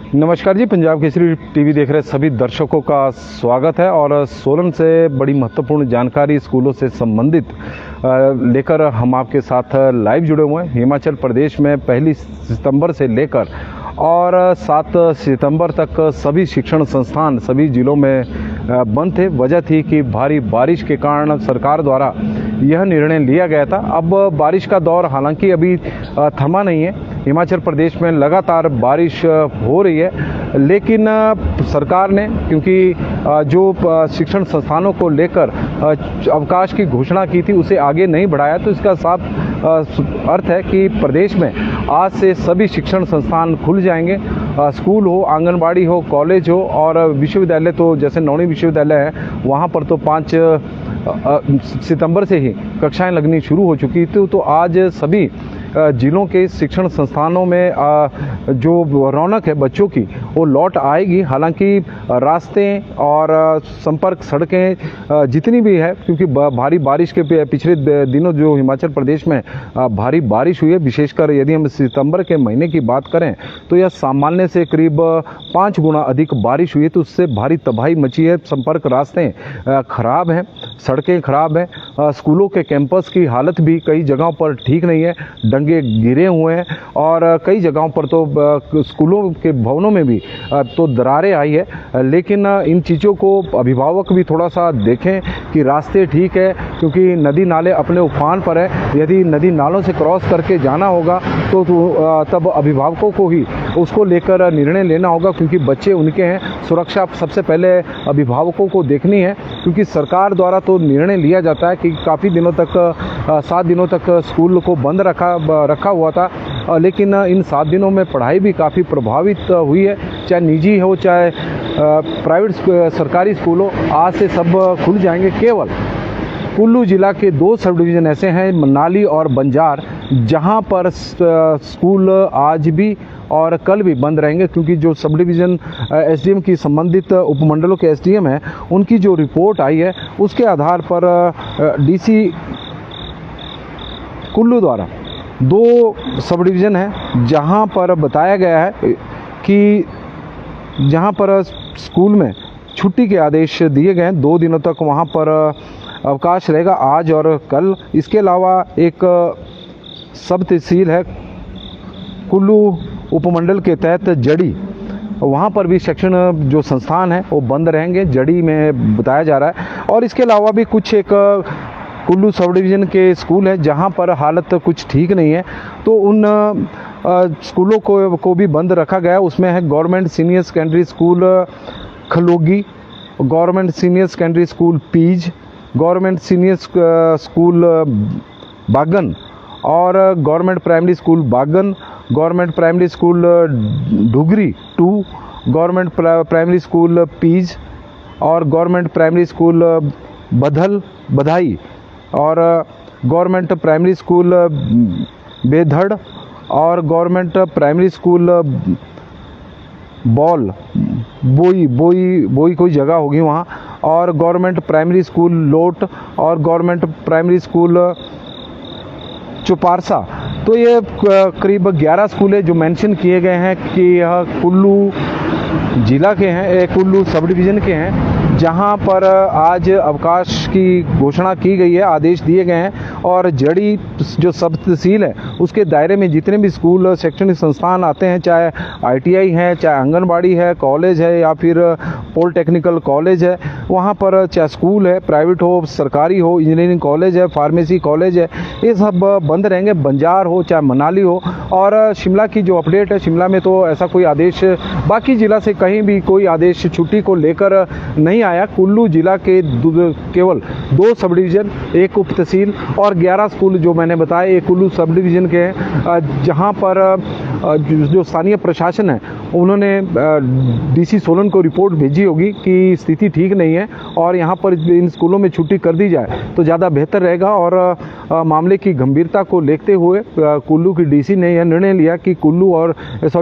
नमस्कार जी, पंजाब केसरी टीवी देख रहे सभी दर्शकों का स्वागत है। और सोलन से बड़ी महत्वपूर्ण जानकारी स्कूलों से संबंधित लेकर हम आपके साथ लाइव जुड़े हुए हैं। हिमाचल प्रदेश में 1 सितंबर से लेकर और 7 सितंबर तक सभी शिक्षण संस्थान सभी जिलों में बंद थे। वजह थी कि भारी बारिश के कारण सरकार द्वारा यह निर्णय लिया गया था। अब बारिश का दौर हालांकि अभी थमा नहीं है। हिमाचल प्रदेश में लगातार बारिश हो रही है, लेकिन सरकार ने क्योंकि जो शिक्षण संस्थानों को लेकर अवकाश की घोषणा की थी उसे आगे नहीं बढ़ाया, तो इसका साफ अर्थ है कि प्रदेश में आज से सभी शिक्षण संस्थान खुल जाएंगे। स्कूल हो, आंगनबाड़ी हो, कॉलेज हो और विश्वविद्यालय, तो जैसे नौणी विश्वविद्यालय है वहाँ पर तो 5 सितंबर से ही कक्षाएं लगनी शुरू हो चुकी थी। तो आज सभी जिलों के शिक्षण संस्थानों में जो रौनक है बच्चों की वो लौट आएगी। हालांकि रास्ते और संपर्क सड़कें जितनी भी है, क्योंकि भारी बारिश के पिछले दिनों जो हिमाचल प्रदेश में भारी बारिश हुई है, विशेषकर यदि हम सितंबर के महीने की बात करें तो यह सामान्य से करीब 5 गुना अधिक बारिश हुई है। तो उससे भारी तबाही मची है। संपर्क रास्ते खराब हैं, सड़कें खराब हैं। स्कूलों के कैंपस की हालत भी कई जगहों पर ठीक नहीं है, डंगे गिरे हुए हैं और कई जगहों पर तो स्कूलों के भवनों में भी तो दरारें आई है। लेकिन इन चीज़ों को अभिभावक भी थोड़ा सा देखें कि रास्ते ठीक है, क्योंकि नदी नाले अपने उफान पर है। यदि नदी नालों से क्रॉस करके जाना होगा तो तब अभिभावकों को ही उसको लेकर निर्णय लेना होगा, क्योंकि बच्चे उनके हैं। सुरक्षा सबसे पहले अभिभावकों को देखनी है, क्योंकि सरकार द्वारा तो निर्णय लिया जाता है कि काफ़ी दिनों तक 7 दिनों तक स्कूल को बंद रखा हुआ था, लेकिन इन 7 दिनों में पढ़ाई भी काफ़ी प्रभावित हुई है। चाहे निजी हो चाहे प्राइवेट सरकारी स्कूल हो, आज से सब खुल जाएंगे। केवल कुल्लू जिला के 2 सब डिवीज़न ऐसे हैं, मनाली और बंजार, जहां पर स्कूल आज भी और कल भी बंद रहेंगे, क्योंकि जो सब डिवीज़न एसडीएम की संबंधित उपमंडलों के एसडीएम हैं उनकी जो रिपोर्ट आई है उसके आधार पर डीसी कुल्लू द्वारा 2 सब डिवीज़न हैं जहां पर बताया गया है कि जहां पर स्कूल में छुट्टी के आदेश दिए गए हैं। 2 दिनों तक वहां पर अवकाश रहेगा, आज और कल। इसके अलावा एक सब तहसील है कुल्लू उपमंडल के तहत जड़ी, वहाँ पर भी शिक्षण जो संस्थान है वो बंद रहेंगे, जड़ी में बताया जा रहा है। और इसके अलावा भी कुछ एक कुल्लू सब डिवीज़न के स्कूल है जहाँ पर हालत कुछ ठीक नहीं है, तो उन स्कूलों को भी बंद रखा गया। उसमें है government senior secondary school Khalogi, government senior secondary school Peej, government senior school Bagan और government primary school Bagan, government primary school Dugri 2, government primary school Peej और गवर्नमेंट प्राइमरी स्कूल बधाई और गवर्नमेंट प्राइमरी स्कूल बेधड़ और गवर्नमेंट प्राइमरी स्कूल बोई कोई जगह होगी वहाँ, और गवर्नमेंट प्राइमरी स्कूल लोट और गवर्नमेंट प्राइमरी स्कूल चुपारसा। तो ये करीब 11 स्कूल है जो मेंशन किए गए हैं कि यह कुल्लू जिला के हैं, कुल्लू सब डिवीज़न के हैं, जहां पर आज अवकाश की घोषणा की गई है, आदेश दिए गए हैं। और जड़ी जो सब तहसील है उसके दायरे में जितने भी स्कूल शैक्षणिक संस्थान आते हैं, चाहे आईटीआई है, चाहे आंगनबाड़ी है, कॉलेज है या फिर पॉलिटेक्निकल कॉलेज है, वहां पर चाहे स्कूल है, प्राइवेट हो, सरकारी हो, इंजीनियरिंग कॉलेज है, फार्मेसी कॉलेज है, ये सब बंद रहेंगे। बंजार हो चाहे मनाली हो। और शिमला की जो अपडेट है, शिमला में तो ऐसा कोई आदेश बाकी जिला से कहीं भी कोई आदेश छुट्टी को लेकर नहीं आया। कुल्लू जिला के केवल 2 सब डिवीज़न, 1 उप तहसील और 11 स्कूल जो मैंने बताया ये कुल्लू सब डिवीज़न के हैं, जहां पर जो स्थानीय प्रशासन है उन्होंने डीसी सोलन को रिपोर्ट भेजी होगी कि स्थिति ठीक नहीं है और यहाँ पर इन स्कूलों में छुट्टी कर दी जाए तो ज़्यादा बेहतर रहेगा। और मामले की गंभीरता को देखते हुए कुल्लू की डीसी ने यह निर्णय लिया कि कुल्लू और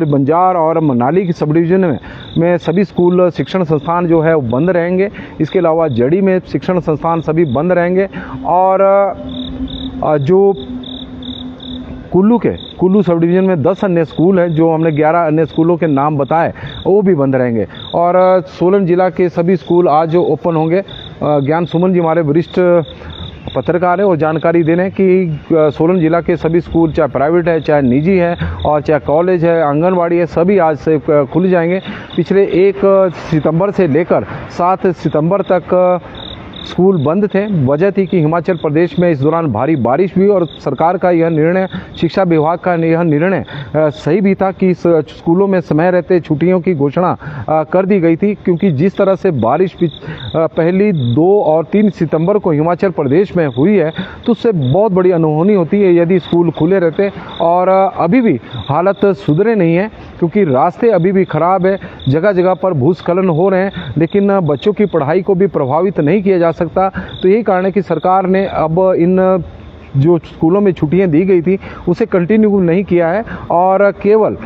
बंजार और मनाली की सब डिवीज़न में सभी स्कूल शिक्षण संस्थान जो है वो बंद रहेंगे। इसके अलावा जड़ी में शिक्षण संस्थान सभी बंद रहेंगे। और जो कुल्लू सब डिवीज़न में 10 अन्य स्कूल हैं, जो हमने 11 अन्य स्कूलों के नाम बताए, वो भी बंद रहेंगे। और सोलन जिला के सभी स्कूल आज ओपन होंगे। ज्ञान सुमन जी हमारे वरिष्ठ पत्रकार है, वो जानकारी दे रहे हैं कि सोलन जिला के सभी स्कूल, चाहे प्राइवेट है, चाहे निजी है, और चाहे कॉलेज है, आंगनवाड़ी है, सभी आज से खुल जाएंगे। पिछले 1 सितंबर से लेकर 7 सितंबर तक स्कूल बंद थे। वजह थी कि हिमाचल प्रदेश में इस दौरान भारी बारिश हुई, और सरकार का यह निर्णय, शिक्षा विभाग का यह निर्णय सही भी था कि स्कूलों में समय रहते छुट्टियों की घोषणा कर दी गई थी, क्योंकि जिस तरह से बारिश पहली 2 और 3 सितंबर को हिमाचल प्रदेश में हुई है, तो उससे बहुत बड़ी अनहोनी होती है यदि स्कूल खुले रहते। और अभी भी हालत सुधरे नहीं है, क्योंकि रास्ते अभी भी ख़राब है, जगह जगह पर भूस्खलन हो रहे हैं, लेकिन बच्चों की पढ़ाई को भी प्रभावित नहीं किया जा सकता। तो यही कारण है कि सरकार ने अब इन जो स्कूलों में छुट्टियां दी गई थी उसे कंटिन्यू नहीं किया है, और केवल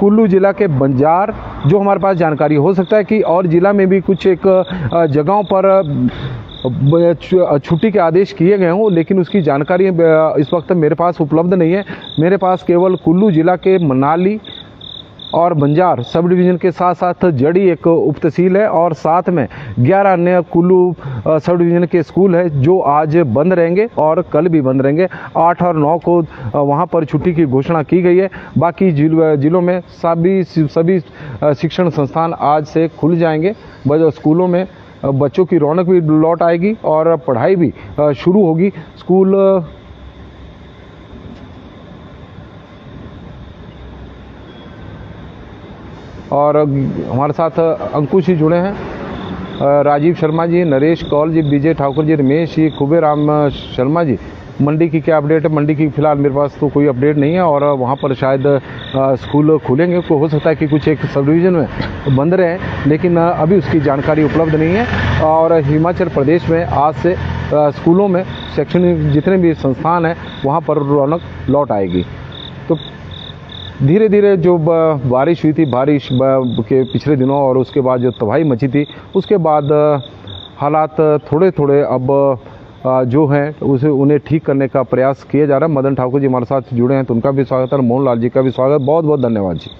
कुल्लू जिला के बंजार, जो हमारे पास जानकारी हो सकता है कि और जिला में भी कुछ एक जगहों पर छुट्टी के आदेश किए गए हों, लेकिन उसकी जानकारी इस वक्त मेरे पास उपलब्ध नहीं है। मेरे पास केवल कुल्लू जिला के मनाली और बंजार सब डिवीज़न के साथ साथ जड़ी एक उप तहसील है, और साथ में 11 अन्य कुल्लू सब डिवीज़न के स्कूल है, जो आज बंद रहेंगे और कल भी बंद रहेंगे। 8 और 9 को वहां पर छुट्टी की घोषणा की गई है। बाकी जिलों में सभी शिक्षण संस्थान आज से खुल जाएंगे। स्कूलों में बच्चों की रौनक भी लौट आएगी और पढ़ाई भी शुरू होगी। स्कूल और हमारे साथ अंकुश जी जुड़े हैं, राजीव शर्मा जी, नरेश कौल जी, विजय ठाकुर जी, रमेश जी, खुबे राम शर्मा जी। मंडी की क्या अपडेट है? मंडी की फ़िलहाल मेरे पास तो कोई अपडेट नहीं है, और वहाँ पर शायद स्कूल खुलेंगे। हो सकता है कि कुछ एक सब डिवीज़न में बंद रहे, लेकिन अभी उसकी जानकारी उपलब्ध नहीं है। और हिमाचल प्रदेश में आज से स्कूलों में शैक्षणिक जितने भी संस्थान हैं वहाँ पर रौनक लौट आएगी। तो धीरे धीरे जो बारिश हुई थी, बारिश के पिछले दिनों, और उसके बाद जो तबाही मची थी, उसके बाद हालात थोड़े थोड़े अब जो हैं उन्हें ठीक करने का प्रयास किया जा रहा है। मदन ठाकुर जी हमारे साथ जुड़े हैं, तो उनका भी स्वागत है, मोहन लाल जी का भी स्वागत। बहुत बहुत धन्यवाद जी।